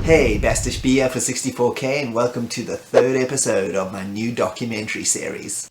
Hey, Bastish B here for 64K and welcome to the third episode of my new documentary series.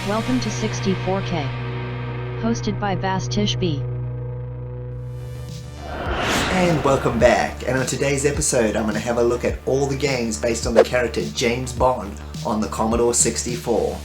Welcome to 64K. Hosted by Bastish B. And welcome back. And on today's episode, I'm going to have a look at all the games based on the character James Bond on the Commodore 64.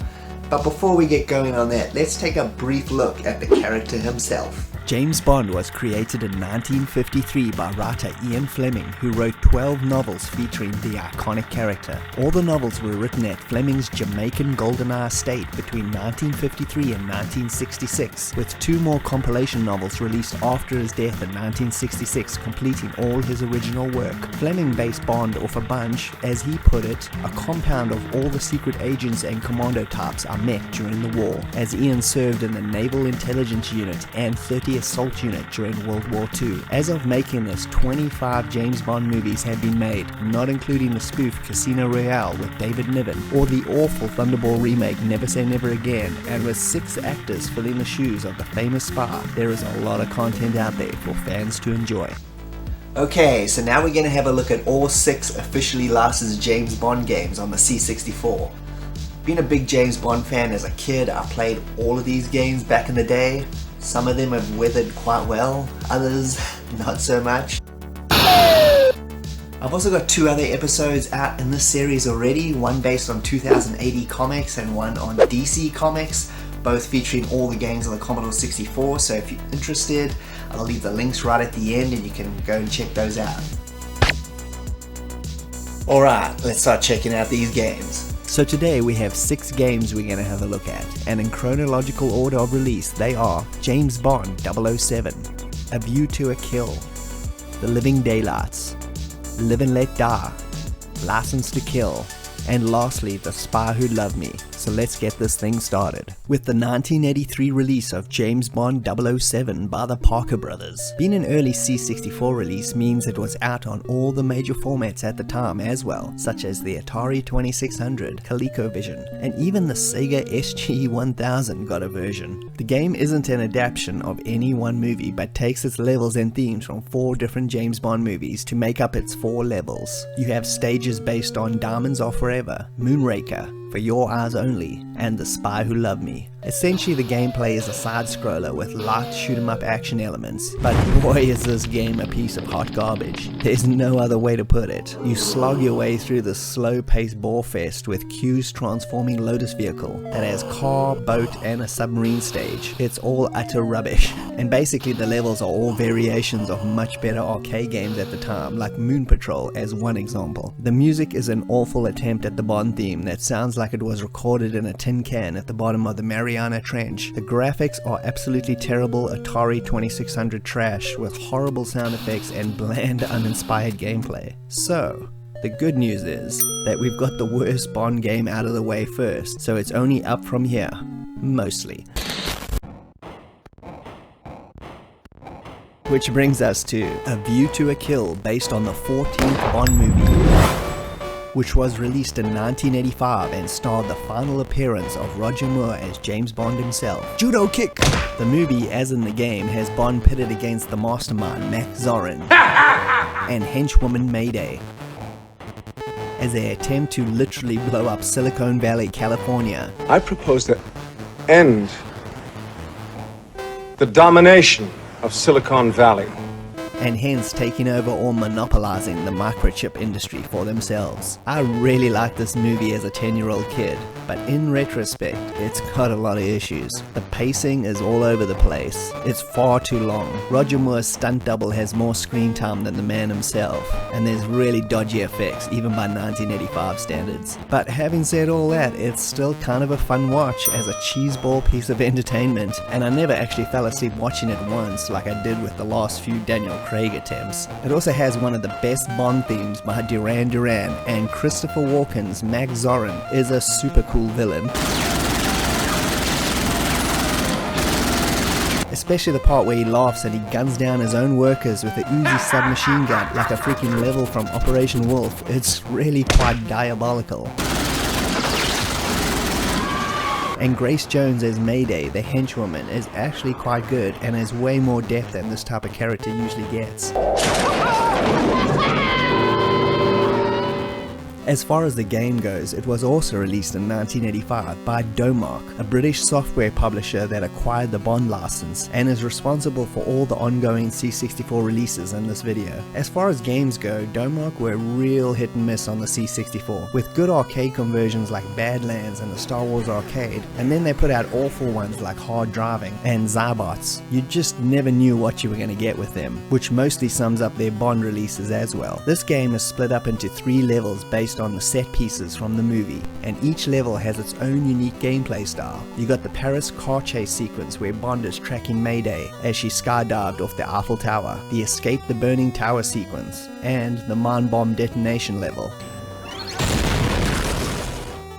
But before we get going on that, let's take a brief look at the character himself. James Bond was created in 1953 by writer Ian Fleming, who wrote 12 novels featuring the iconic character. All the novels were written at Fleming's Jamaican GoldenEye estate between 1953 and 1966, with 2 more compilation novels released after his death in 1966, completing all his original work. Fleming based Bond off a bunch, as he put it, a compound of all the secret agents and commando types I met during the war, as Ian served in the Naval Intelligence Unit and 30th Assault Unit during World War II. As of making this, 25 James Bond movies have been made, not including the spoof Casino Royale with David Niven, or the awful Thunderball remake Never Say Never Again, and with 6 actors filling the shoes of the famous spy, there is a lot of content out there for fans to enjoy. Okay, so now we're going to have a look at all 6 officially licensed James Bond games on the C64. Being a big James Bond fan as a kid, I played all of these games back in the day. Some of them have weathered quite well, others not so much. I've also got 2 other episodes out in this series already, one based on 2080 comics and one on DC Comics, both featuring all the games on the Commodore 64, so if you're interested, I'll leave the links right at the end and you can go and check those out. Alright, let's start checking out these games. So today we have 6 games we're going to have a look at, and in chronological order of release they are James Bond 007, A View to a Kill, The Living Daylights, Live and Let Die, License to Kill, and lastly The Spy Who Loved Me. So let's get this thing started. With the 1983 release of James Bond 007 by the Parker Brothers. Being an early C64 release means it was out on all the major formats at the time as well, such as the Atari 2600, ColecoVision, and even the Sega SG-1000 got a version. The game isn't an adaptation of any one movie, but takes its levels and themes from 4 different James Bond movies to make up its 4 levels. You have stages based on Diamonds Are Forever, Moonraker, For Your Eyes Only, and The Spy Who Loved Me. Essentially the gameplay is a side-scroller with light shoot-em-up action elements, but boy is this game a piece of hot garbage. There's no other way to put it. You slog your way through this slow-paced bore-fest with Q's transforming Lotus vehicle that has car, boat, and a submarine stage. It's all utter rubbish, and basically the levels are all variations of much better arcade games at the time, like Moon Patrol as one example. The music is an awful attempt at the Bond theme that sounds like it was recorded in a tin can at the bottom of the Mariana Trench. The graphics are absolutely terrible Atari 2600 trash with horrible sound effects and bland, uninspired gameplay. So, the good news is that we've got the worst Bond game out of the way first, so it's only up from here. Mostly. Which brings us to A View to a Kill, based on the 14th Bond movie, which was released in 1985 and starred the final appearance of Roger Moore as James Bond himself. Judo kick! The movie, as in the game, has Bond pitted against the mastermind Mac Zorin and henchwoman Mayday as they attempt to literally blow up Silicon Valley, California. I propose to end the domination of Silicon Valley, and hence taking over or monopolizing the microchip industry for themselves. I really liked this movie as a 10-year-old kid. but in retrospect, it's got a lot of issues. The pacing is all over the place. It's far too long. Roger Moore's stunt double has more screen time than the man himself, and there's really dodgy effects, even by 1985 standards. But having said all that, it's still kind of a fun watch as a cheeseball piece of entertainment, and I never actually fell asleep watching it once like I did with the last few Daniel Craig attempts. It also has one of the best Bond themes by Duran Duran, and Christopher Walken's Max Zorin is a super cool villain. Especially the part where he laughs and he guns down his own workers with a Uzi submachine gun like a freaking level from Operation Wolf. It's really quite diabolical. And Grace Jones as Mayday, the henchwoman, is actually quite good and has way more depth than this type of character usually gets. As far as the game goes, it was also released in 1985 by Domark, a British software publisher that acquired the Bond license and is responsible for all the ongoing C64 releases in this video. As far as games go, Domark were real hit and miss on the C64, with good arcade conversions like Badlands and the Star Wars Arcade, and then they put out awful ones like Hard Driving and Zybots. You just never knew what you were going to get with them, which mostly sums up their Bond releases as well. This game is split up into 3 levels based on the set pieces from the movie, and each level has its own unique gameplay style. You got the Paris car chase sequence where Bond is tracking Mayday as she skydived off the Eiffel Tower, the Escape the Burning Tower sequence, and the mine bomb detonation level.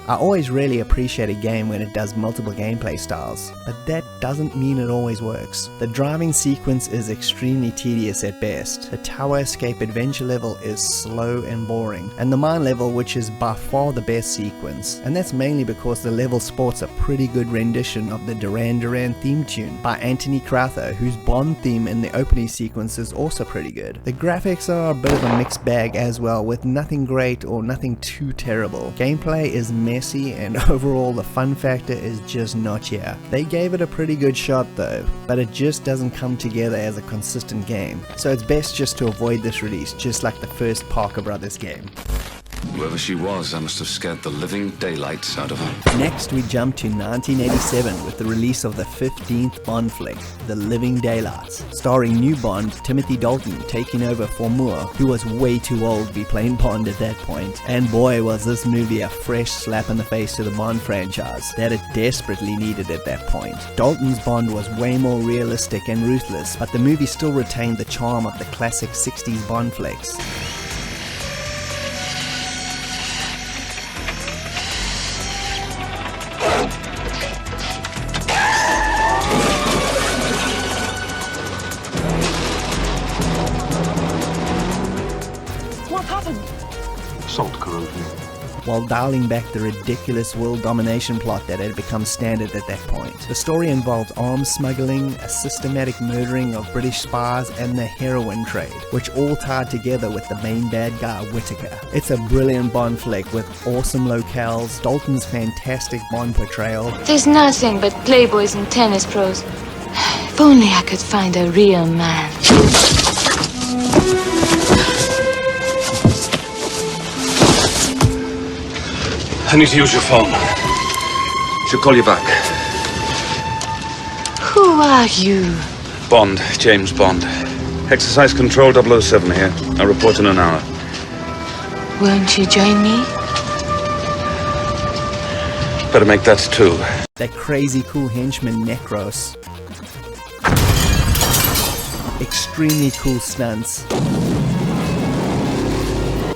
I always really appreciate a game when it does multiple gameplay styles, but that doesn't mean it always works. The driving sequence is extremely tedious at best, the tower escape adventure level is slow and boring, and the mine level, which is by far the best sequence, and that's mainly because the level sports a pretty good rendition of the Duran Duran theme tune by Anthony Crowther, whose Bond theme in the opening sequence is also pretty good. The graphics are a bit of a mixed bag as well, with nothing great or nothing too terrible. Gameplay is messy, and overall the fun factor is just not here. They gave it a pretty good shot though, but it just doesn't come together as a consistent game, so it's best just to avoid this release, just like the first Parker Brothers game. Whoever she was, I must have scared the living daylights out of her. Next we jump to 1987 with the release of the 15th Bond flick, The Living Daylights, starring new Bond Timothy Dalton taking over for Moore, who was way too old to be playing Bond at that point. And boy was this movie a fresh slap in the face to the Bond franchise that it desperately needed at that point. Dalton's Bond was way more realistic and ruthless, but the movie still retained the charm of the classic 60s Bond flicks. Salt corrosion. While dialing back the ridiculous world domination plot that had become standard at that point. The story involves arms smuggling, a systematic murdering of British spies, and the heroin trade, which all tied together with the main bad guy, Whittaker. It's a brilliant Bond flick with awesome locales, Dalton's fantastic Bond portrayal. There's nothing but playboys and tennis pros. If only I could find a real man. I need to use your phone. She'll call you back. Who are you? Bond, James Bond. Exercise Control 007 here. I'll report in an hour. Won't you join me? Better make that 2. That crazy cool henchman Necros. Extremely cool stunts.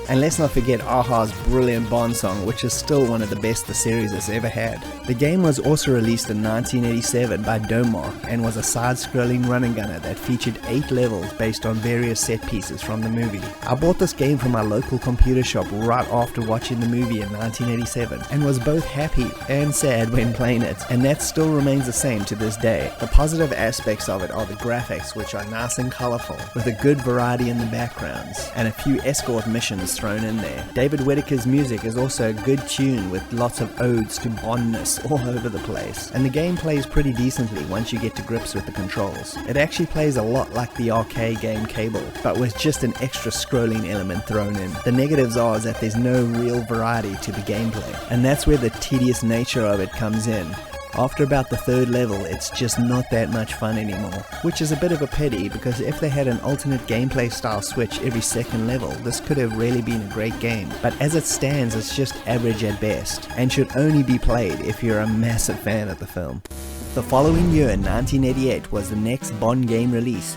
And let's not forget a-ha's brilliant Bond song, which is still one of the best the series has ever had. The game was also released in 1987 by Domark and was a side-scrolling run-and gunner that featured 8 levels based on various set pieces from the movie. I bought this game from my local computer shop right after watching the movie in 1987 and was both happy and sad when playing it, and that still remains the same to this day. The positive aspects of it are the graphics, which are nice and colourful, with a good variety in the backgrounds, and a few escort missions thrown in there. David Whittaker's music is also a good tune with lots of odes to Bondness all over the place, and the game plays pretty decently once you get to grips with the controls. It actually plays a lot like the arcade game Cable, but with just an extra scrolling element thrown in. The negatives are that there's no real variety to the gameplay, and that's where the tedious nature of it comes in. After about the third level, it's just not that much fun anymore, which is a bit of a pity because if they had an alternate gameplay style switch every second level, this could have really been a great game. But as it stands, it's just average at best, and should only be played if you're a massive fan of the film. The following year, 1988, was the next Bond game release.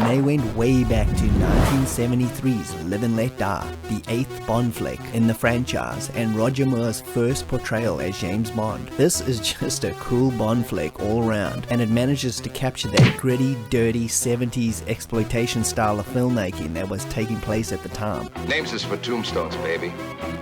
They went way back to 1973's Live and Let Die, the 8th Bond flick in the franchise and Roger Moore's first portrayal as James Bond. This is just a cool Bond flick all round, and it manages to capture that gritty, dirty 70s exploitation style of filmmaking that was taking place at the time. Names us for tombstones, baby.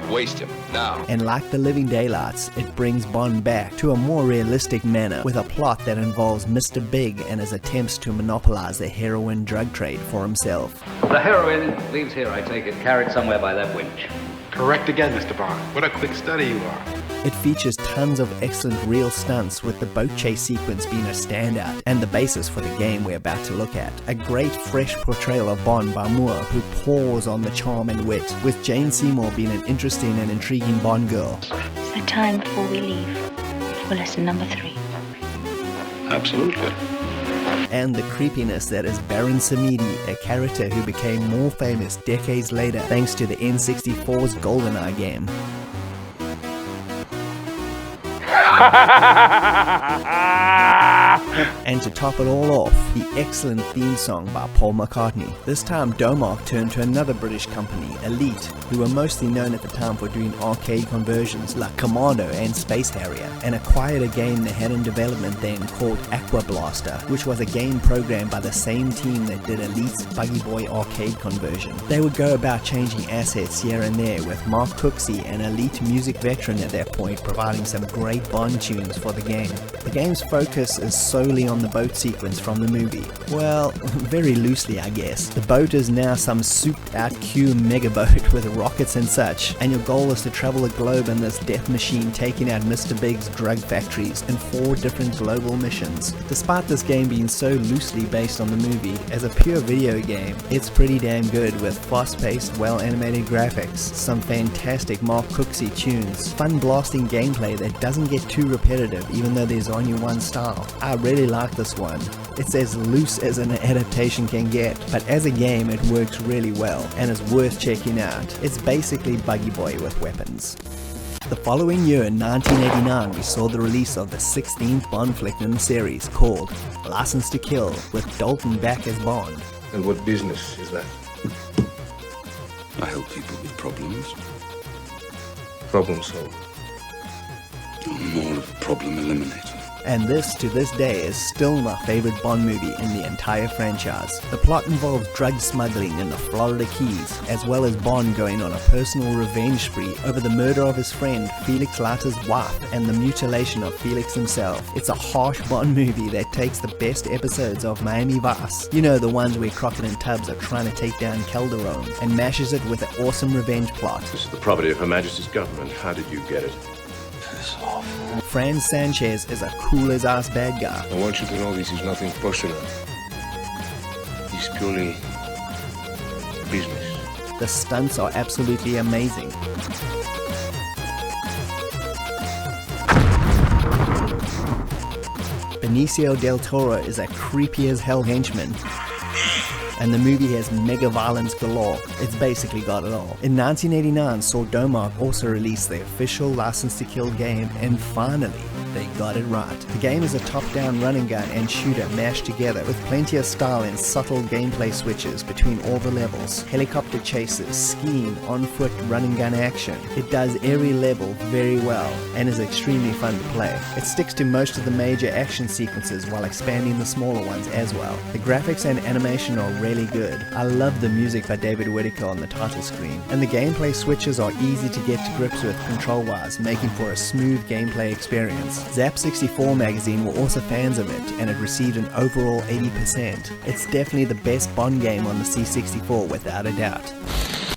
Waste him, now. And like The Living Daylights, it brings Bond back to a more realistic manner with a plot that involves Mr. Big and his attempts to monopolize the heroin drug trade for himself. The heroin leaves here, I take it, carried somewhere by that winch. Correct again, Mr. Bond. What a quick study you are. It features tons of excellent real stunts, with the boat chase sequence being a standout and the basis for the game we're about to look at. A great fresh portrayal of Bond by Moore, who pours on the charm and wit, with Jane Seymour being an interesting and intriguing Bond girl. Is there time before we leave for lesson number 3? Absolutely. And the creepiness that is Baron Samedi, a character who became more famous decades later thanks to the N64's GoldenEye game. And to top it all off, the excellent theme song by Paul McCartney. This time Domark turned to another British company, Elite, who were mostly known at the time for doing arcade conversions like Commodore and Space Harrier, and acquired a game they had in development then called Aqua Blaster, which was a game programmed by the same team that did Elite's Buggy Boy arcade conversion. They would go about changing assets here and there, with Mark Cooksey, an Elite music veteran at that point, providing some great Bond tunes for the game. The game's focus is solely on the boat sequence from the movie. Well, very loosely I guess. The boat is now some souped out Q mega boat with rockets and such, and your goal is to travel the globe in this death machine, taking out Mr. Big's drug factories in 4 different global missions. Despite this game being so loosely based on the movie, as a pure video game, it's pretty damn good, with fast-paced, well-animated graphics, some fantastic Mark Cooksey tunes, fun blasting gameplay that doesn't get too repetitive even though there's only one style. I really like this one. It's as loose as an adaptation can get, but as a game it works really well and is worth checking out. It's basically Buggy Boy with weapons. The following year, in 1989, we saw the release of the 16th Bond flick in the series, called License to Kill, with Dalton back as Bond. And what business is that? I help people with problems. Problem solved. I'm more of a problem eliminator. And this, to this day, is still my favorite Bond movie in the entire franchise. The plot involves drug smuggling in the Florida Keys, as well as Bond going on a personal revenge spree over the murder of his friend Felix Leiter's wife and the mutilation of Felix himself. It's a harsh Bond movie that takes the best episodes of Miami Vice, you know, the ones where Crockett and Tubbs are trying to take down Calderon, and mashes it with an awesome revenge plot. This is the property of Her Majesty's government. How did you get it? Franz Sanchez is a cool-as-ass bad guy. I want you to know this is nothing personal. It's purely business. The stunts are absolutely amazing. Benicio del Toro is a creepy-as-hell henchman, and the movie has mega violence galore. It's basically got it all. In 1989, saw Domark also release the official License to Kill game, and finally, they got it right. The game is a top-down running gun and shooter mashed together, with plenty of style and subtle gameplay switches between all the levels. Helicopter chases, skiing, on-foot running gun action. It does every level very well and is extremely fun to play. It sticks to most of the major action sequences while expanding the smaller ones as well. The graphics and animation are really good. I love the music by David Whittaker on the title screen, and the gameplay switches are easy to get to grips with control-wise, making for a smooth gameplay experience. Zap64 magazine were also fans of it, and it received an overall 80%. It's definitely the best Bond game on the C64 without a doubt.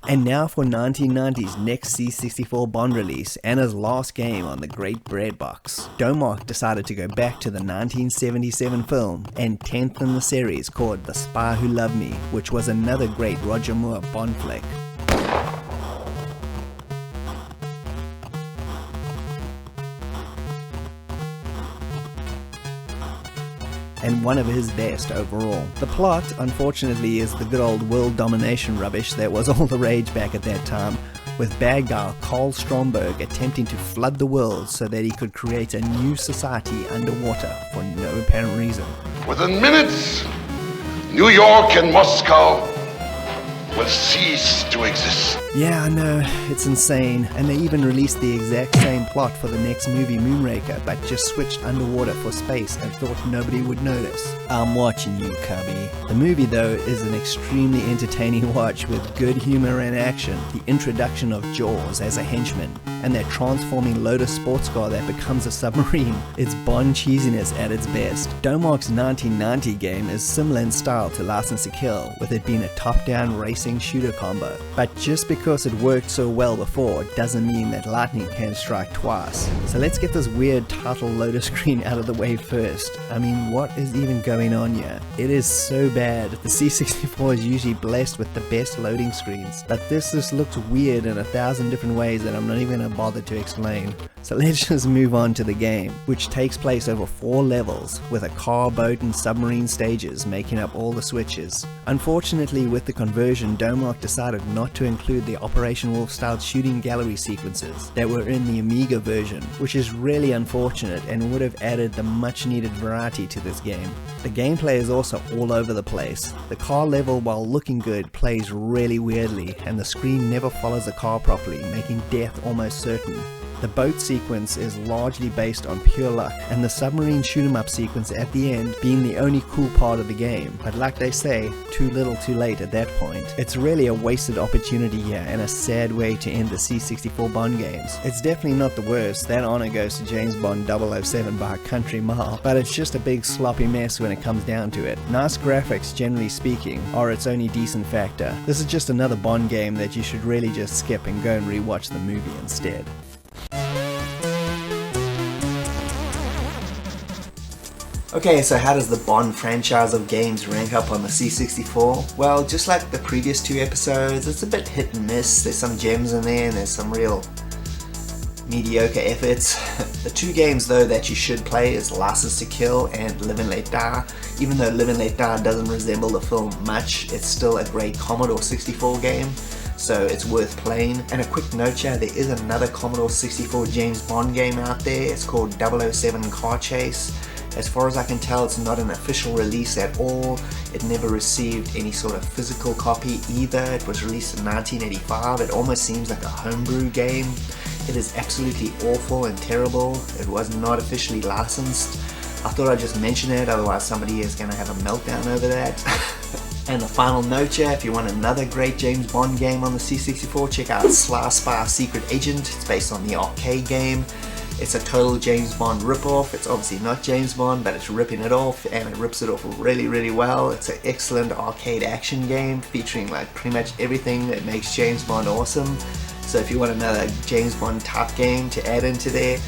And now for 1990's next C64 Bond release and his last game on the Great Bread Box. Domark decided to go back to the 1977 film and 10th in the series called The Spy Who Loved Me, which was another great Roger Moore Bond flick. And one of his best overall. The plot, unfortunately, is the good old world domination rubbish that was all the rage back at that time, with bad guy Carl Stromberg attempting to flood the world so that he could create a new society underwater for no apparent reason. Within minutes, New York and Moscow will cease to exist. Yeah, I know, it's insane, and they even released the exact same plot for the next movie Moonraker, but just switched underwater for space and thought nobody would notice. I'm watching you, Cubby. The movie, though, is an extremely entertaining watch with good humor and action, the introduction of Jaws as a henchman, and that transforming Lotus sports car that becomes a submarine. It's Bond cheesiness at its best. Domark's 1990 game is similar in style to License to Kill, with it being a top-down racing shooter combo, but just because it worked so well before doesn't mean that lightning can strike twice. So let's get this weird title loader screen out of the way first. I mean, what is even going on here? It is so bad. The C64 is usually blessed with the best loading screens, but this just looks weird in 1,000 different ways that I'm not even going to bother to explain. So let's just move on to the game, which takes place over 4 levels, with a car, boat and submarine stages making up all the switches. Unfortunately, with the conversion, Domark decided not to include the Operation Wolf style shooting gallery sequences that were in the Amiga version, which is really unfortunate and would have added the much needed variety to this game. The gameplay is also all over the place. The car level, while looking good, plays really weirdly, and the screen never follows the car properly, making death almost certain. The boat sequence is largely based on pure luck, and the submarine shoot-'em-up sequence at the end being the only cool part of the game, but like they say, too little too late at that point. It's really a wasted opportunity here and a sad way to end the C64 Bond games. It's definitely not the worst, that honor goes to James Bond 007 by a country mile, but it's just a big sloppy mess when it comes down to it. Nice graphics, generally speaking, are its only decent factor. This is just another Bond game that you should really just skip and go and rewatch the movie instead. Okay, so how does the Bond franchise of games rank up on the C64? Well, just like the previous 2 episodes, it's a bit hit and miss. There's some gems in there and there's some real mediocre efforts. The 2 games though that you should play is License to Kill and Live and Let Die. Even though Live and Let Die doesn't resemble the film much, it's still a great Commodore 64 game, so it's worth playing. And a quick note here, there is another Commodore 64 James Bond game out there. It's called 007 Car Chase. As far as I can tell, it's not an official release at all. It never received any sort of physical copy either. It was released in 1985. It almost seems like a homebrew game. It is absolutely awful and terrible. It was not officially licensed. I thought I'd just mention it, otherwise somebody is going to have a meltdown over that. And the final note here, if you want another great James Bond game on the C64, check out Sly Spy Secret Agent. It's based on the arcade game. It's a total James Bond ripoff. It's obviously not James Bond, but it's ripping it off, and it rips it off really, really well. It's an excellent arcade action game featuring like pretty much everything that makes James Bond awesome. So if you want another James Bond type game to add into there,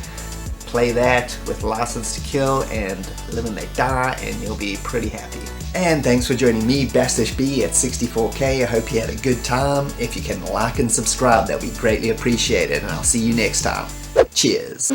play that with License to Kill and Live and Let Die, and you'll be pretty happy. And thanks for joining me, Bastish B, at 64K. I hope you had a good time. If you can like and subscribe, that would be greatly appreciated, and I'll see you next time. Cheers.